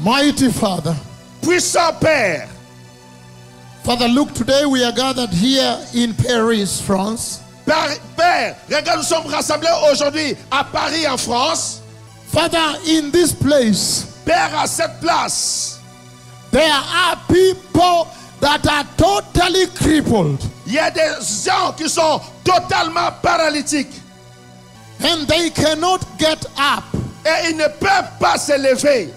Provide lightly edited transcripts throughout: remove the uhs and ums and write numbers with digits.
Mighty Father. Puissant Père. Father, look, today we are gathered here in Paris, France. Père, regarde, nous sommes rassemblés aujourd'hui à Paris, en France. Father, in this place, Père, à cette place, there are people that are totally crippled. il y a des gens qui sont totalement paralytiques. And they cannot get up. Et ils ne peuvent pas se lever.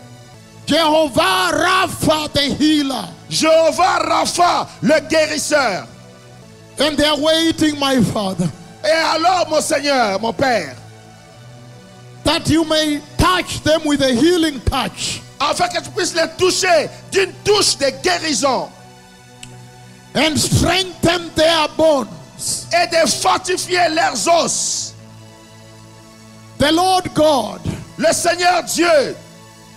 Jehovah Rapha, the healer. Jéhovah Rapha, le guérisseur. And they are waiting, my Father, Et alors, mon Seigneur, mon Père, that you may touch them with a healing touch. afin que tu puisses les toucher d'une touche de guérison. And strengthen their bones. Et de fortifier leurs os. The Lord God, Le Seigneur Dieu,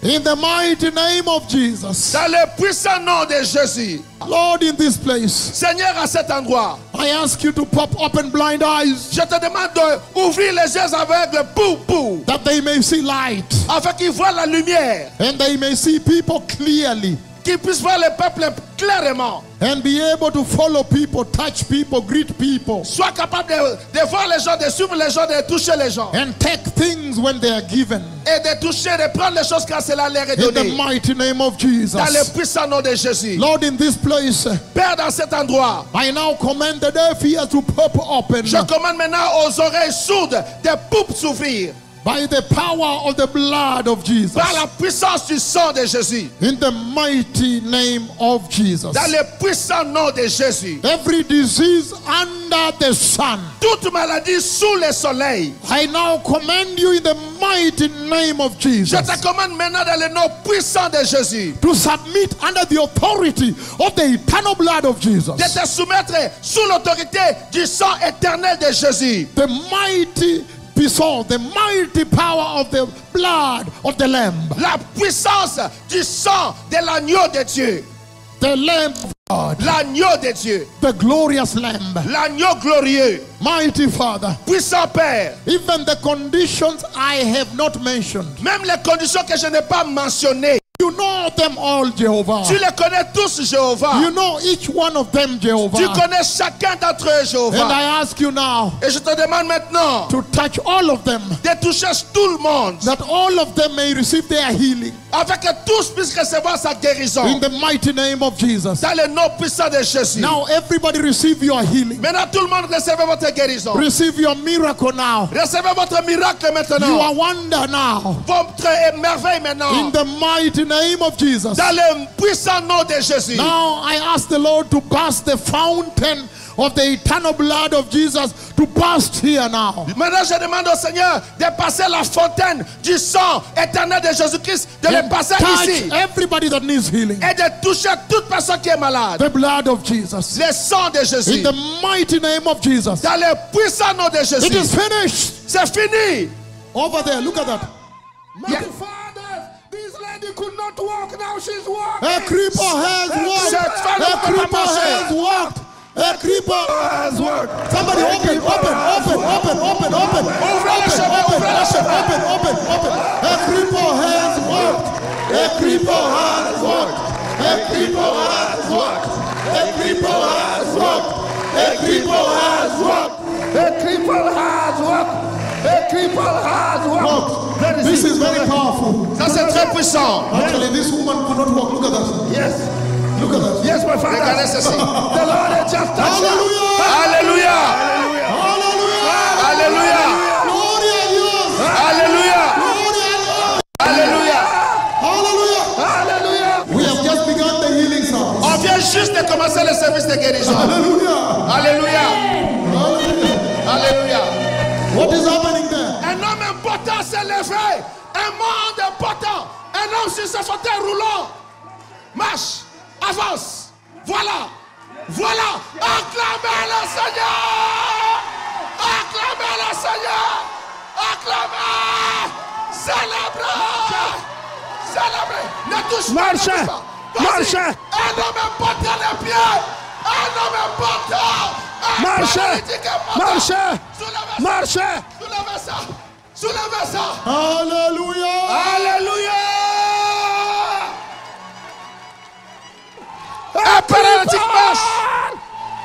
in the mighty name of Jesus. dans le puissant nom de Jésus. Lord, in this place, Seigneur, à cet endroit, I ask you to pop open blind eyes, je te demande d'ouvrir les yeux aveugles pour that they may see light, afin qu'ils voient la lumière, and they may see people clearly, qu'ils puissent voir le peuple clairement, and be able to follow people, touch people, greet people, soient capables de voir les gens, de suivre les gens, de toucher les gens, and take things when they are given. et de toucher, de prendre les choses quand cela leur est In the donné. mighty name of Jesus. Dans le puissant nom de Jésus. Lord, in this place, Père, dans cet endroit, I now command the deaf ears to pop open je commande maintenant aux oreilles sourdes de poupes s'ouvrir by the power of the blood of Jesus. par la puissance du sang de Jésus. In the mighty name of Jesus. Dans le puissant nom de Jésus. Every disease under the sun, Toute maladie sous le soleil, I now command you in the mighty name of je Jesus te commande maintenant dans le nom puissant de Jésus to submit under the authority of the eternal blood of Jesus. de te soumettre sous l'autorité du sang éternel de Jésus. The mighty Behold, the mighty power of the blood of the Lamb. La puissance du sang de l'agneau de Dieu. The Lamb of God. L'agneau de Dieu. The glorious Lamb. L'agneau glorieux. Mighty Father. Puissant Père. Even the conditions I have not mentioned. Même les conditions que je n'ai pas mentionnées. You know them all, Jehovah. Tu les connais tous, Jéhovah. You know each one of them, Jehovah. Tu connais chacun d'entre eux, Jéhovah. And I ask you now Et je te demande maintenant to touch all of them, de toucher tout le monde, that all of them may receive their healing. afin que tous puissent recevoir sa guérison. In the mighty name of Jesus. Dans le nom puissant de Jésus. Now everybody receive your healing. Maintenant tout le monde recevez votre guérison. Receive your miracle now. Recevez votre miracle maintenant. You are wonder now. Votre merveille maintenant. In the mighty name of Jesus. Dans le puissant nom de Jésus. Now I ask the Lord to burst the fountain of the eternal blood of Jesus to burst here now. Maintenant je demande au Seigneur de passer la fontaine du sang éternel de Jésus-Christ, de le passer ici. Touch everybody that needs healing. Et de toucher toute personne qui est malade. The blood of Jesus. Le sang de Jésus. In the mighty name of Jesus. Dans le puissant nom de Jésus. It is finished. C'est fini. Over there, look at that. Yeah. This lady could not walk, now she's walking. A cripple has walked. A cripple has walked. A cripple has walked. Somebody open. A cripple has walked. A cripple has walked. A cripple has walked. A cripple has walked. A cripple has walked. A cripple has walked. A cripple has walked. This is very powerful. Ça c'est très puissant. Actually, this woman could not walk. Look at that. Yes. Look at that. Yes, my father. Regardez ceci. The Lord has just touched her. Hallelujah. Alléluia. Hallelujah. Alléluia. Gloria a Dios. Alléluia. Gloria a Dios. Alléluia. Hallelujah. Hallelujah. We have just begun the healing service. On vient juste de commencer le service de guérison. Hallelujah. Alléluia. Hallelujah. Alléluia. What is happening there? Un homme important s'est levé. Un monde important. Un homme sur ce fauteuil roulant. Marche. Avance. Voilà. Voilà. Acclamez le Seigneur. Acclamez le Seigneur. Acclamez. Célébrez. Célébrez. Ne touche pas. Marche. Ne touche pas. Vas-y. Marche. Un homme important les pieds. Un homme important. Un Marche. paralytique important. Marche. Soulevez ça. Marche. Soulevez ça. Soulevez ça. Hallelujah. Alléluia. Un paralytique marche.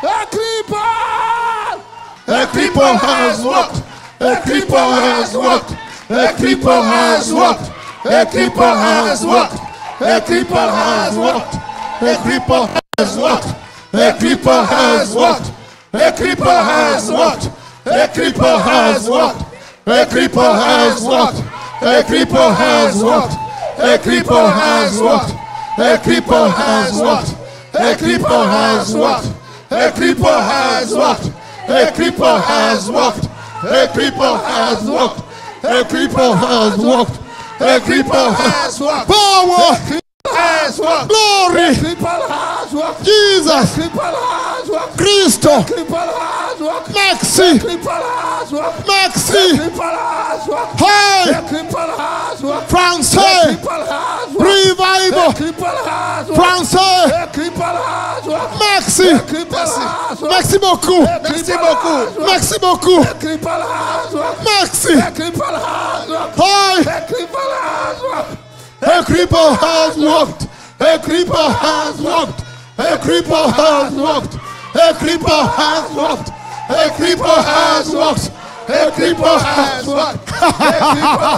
A creeper! A creeper has walked. A creeper has walked. A creeper has walked. A creeper has walked. A creeper has walked. A creeper has walked. A creeper has walked. A creeper has walked. A creeper has walked. A creeper has walked. A creeper has walked. A creeper has walked. A creeper has walked. A creeper has walked. A creeper has walked. A creeper has walked. A creeper has walked. A creeper has walked. A creeper has walked. Power. Has walked. Glory. Creeper has walked. Jesus. Creeper has walked. Cristo. Creeper has walked. Maxi. Creeper has walked. Maxi. Creeper has walked. Hey. Creeper has walked. Français. Creeper has walked. Revival. Creeper has walked. Français. Creeper has walked. Maxi. Creeper has walked. Merci beaucoup. Merci beaucoup. Merci beaucoup. Creeper has walked. Merci. Creeper has walked. Hey. Creeper has walked. A creeper has walked. A creeper has walked. A creeper has walked. A creeper has walked. A creeper has walked. A creeper has walked.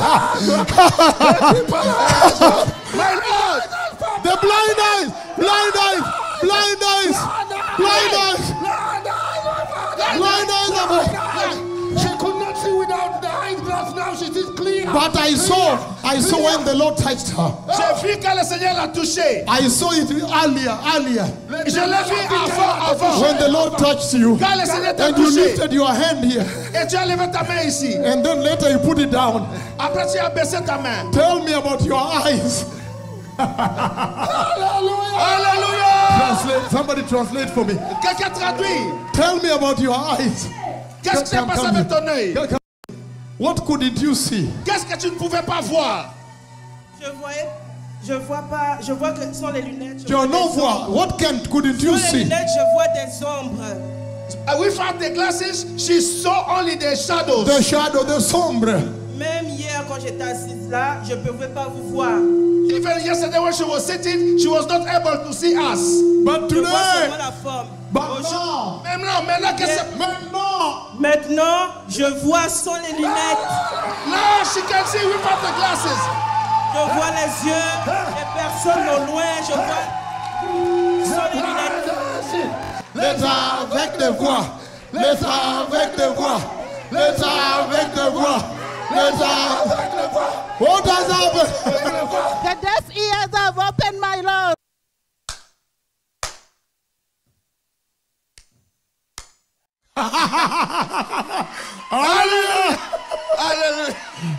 My Lord. The blind eyes, blind eyes, blind eyes, blind eyes, blind eyes are open. She could not see without the eyeglass. Now she sees clear. But I saw when the Lord touched her. J'ai vu quand le Seigneur l'a touché. I saw it earlier. Je l'ai vu avant. When the Lord touched you, Quand le Seigneur t'a and you touché. lifted your hand here, Et tu as levé ta main ici. and then later you put it down. Après tu as baissé ta main. Tell me about your eyes. Alléluia. Translate. Somebody translate for me. Quelqu'un traduit. Tell me about your eyes. Qu'est-ce qui s'est passé avec ton œil? What couldn't you see? Qu'est-ce que tu ne pouvais pas voir? Je vois pas, je vois que sans les lunettes. Tu as no voix. What couldn't you Sans les see? lunettes, je vois des ombres. Without the glasses, she saw only the shadows. The shadow, the sombre. Même hier, quand j'étais assise là, je ne pouvais pas vous voir. Even yesterday when she was sitting, she was not able to see us. But Je vois today, seulement la forme. but now, Maintenant, qu'est-ce que Maintenant, je vois sans les lunettes. now she can see without the glasses. Je vois les yeux, les personnes au loin. Je vois sans les lunettes. l'État avec des voix, l'État avec des voix, l'État avec des voix, l'État avec des voix. What has happened? The deaf ears have opened, my Lord. Hallelujah! Alléluia.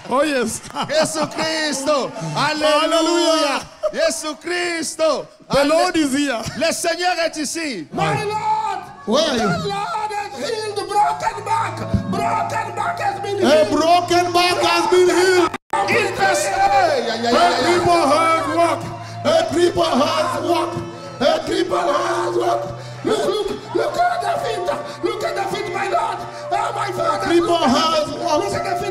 Oh yes. Jésus Cristo. Alléluia. Jésus Cristo. The Lord is here. Le Seigneur est ici. My Lord. Where are The you? Lord has healed the broken back. Broken back has been A healed. broken back has been healed. Il te sait. A creeper has walked. A creeper has walked. A creeper has walked. Look at the feet. Look at the feet, my Lord. Oh, my Father. Creeper has Look walked. at the feet.